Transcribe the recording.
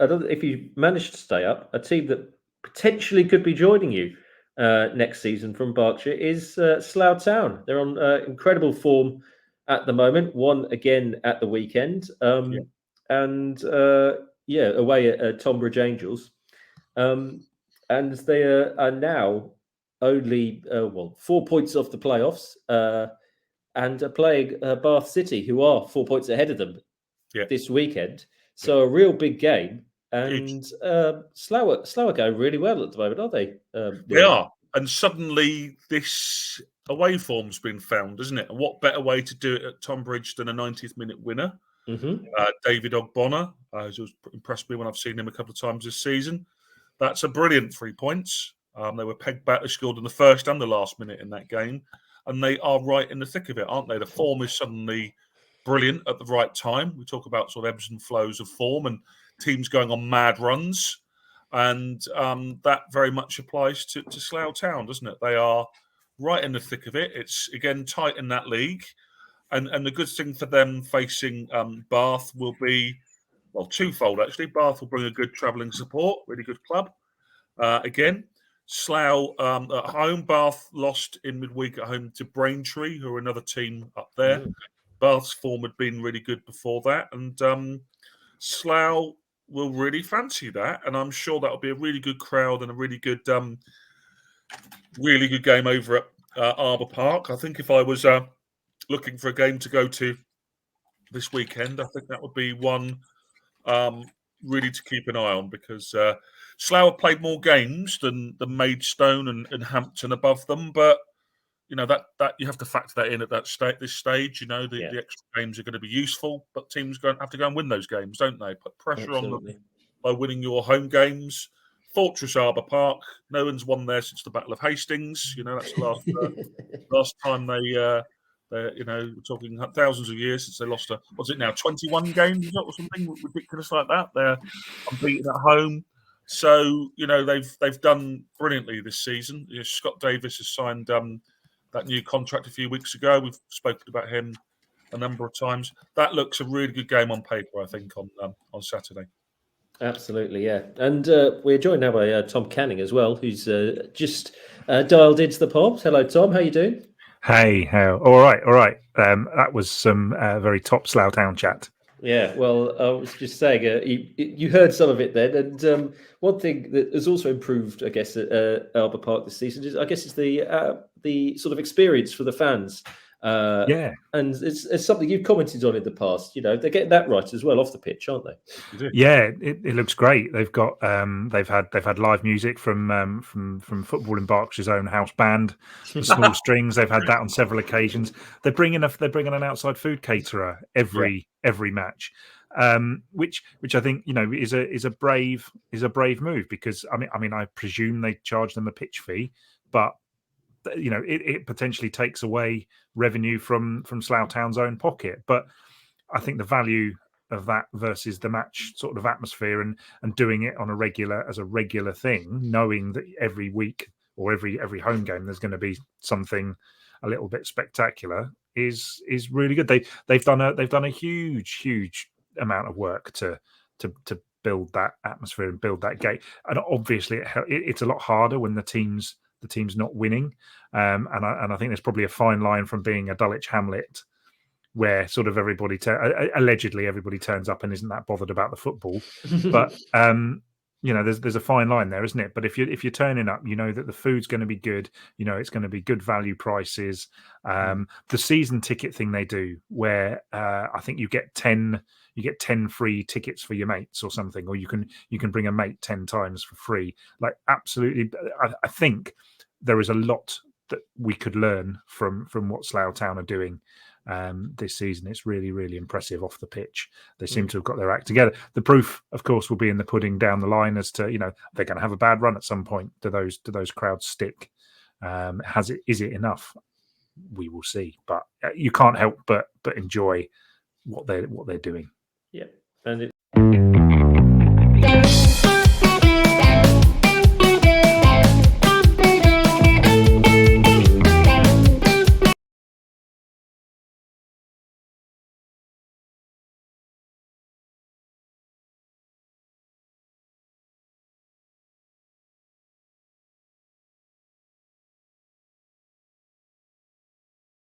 if you manage to stay up, a team that potentially could be joining you next season from Berkshire is Slough Town. They're on incredible form at the moment. Won again at the weekend, and away at Tonbridge Angels, and they are now only 4 points off the playoffs, and are playing Bath City, who are 4 points ahead of them this weekend. So a real big game. And Slough are going really well at the moment, aren't they? They are. And suddenly this away form's been found, isn't it? And what better way to do it at Tonbridge than a 90th minute winner? Mm-hmm. David Ogbonna, who's impressed me when I've seen him a couple of times this season. That's a brilliant 3 points. They were pegged back. They scored in the first and the last minute in that game. And they are right in the thick of it, aren't they? The form is suddenly brilliant at the right time. We talk about sort of ebbs and flows of form and teams going on mad runs. And that very much applies to Slough Town, doesn't it? They are right in the thick of it. It's, again, tight in that league. And the good thing for them facing Bath will be, well, twofold, actually. Bath will bring a good travelling support, really good club. Again, Slough at home. Bath lost in midweek at home to Braintree, who are another team up there. Mm. Bath's form had been really good before that. And Slough will really fancy that. And I'm sure that'll be a really good crowd and a really good game over at Arbour Park. I think if I was looking for a game to go to this weekend, I think that would be one really to keep an eye on, because Slough have played more games than Maidstone and Hampton above them, but you know that you have to factor that in at this stage. You know the extra games are going to be useful, but teams have to go and win those games, don't they? Put pressure on them by winning your home games. Fortress Arbour Park, no one's won there since the Battle of Hastings. You know that's the last time they. We're talking thousands of years since they lost what's it now, 21 games or something ridiculous like that. They're unbeaten at home. So, they've done brilliantly this season. Scott Davies has signed that new contract a few weeks ago. We've spoken about him a number of times. That looks a really good game on paper, I think, on Saturday. Absolutely, yeah. And we're joined now by Tom Canning as well, who's just dialed into the pod. Hello, Tom. How you doing? Hey, how? All right. That was some very top Slough Town chat. Yeah, well, I was just saying, you heard some of it then, and one thing that has also improved, I guess, at Arbour Park this season is, I guess, it's the sort of experience for the fans. And it's something you've commented on in the past. They're getting that right as well off the pitch, aren't they? Yeah, it looks great. They've got they've had live music from Football in Berkshire's own house band, the Small Strings. They've had that on several occasions. They're bringing an outside food caterer every match, which I think is a brave move, because I mean I presume they charge them a pitch fee, but it potentially takes away revenue from Slough Town's own pocket. But I think the value of that versus the match sort of atmosphere and doing it on a regular thing, knowing that every week or every home game there's going to be something a little bit spectacular, is really good. They've done a huge amount of work to build that atmosphere and build that gate. And obviously it's a lot harder when the team's not winning, and I think there's probably a fine line from being a Dulwich Hamlet, where sort of everybody allegedly everybody turns up and isn't that bothered about the football, but there's a fine line there, isn't it? But if you're turning up, that the food's going to be good, it's going to be good value prices. The season ticket thing they do, where I think you get 10 free tickets for your mates or something, or you can bring a mate 10 times for free. Like, absolutely, I think there is a lot that we could learn from what Slough Town are doing this season. It's really, really impressive off the pitch. They seem to have got their act together. The proof, of course, will be in the pudding down the line as to, they're going to have a bad run at some point. Do those crowds stick? Is it enough? We will see. But you can't help but enjoy what they're doing. Yeah, and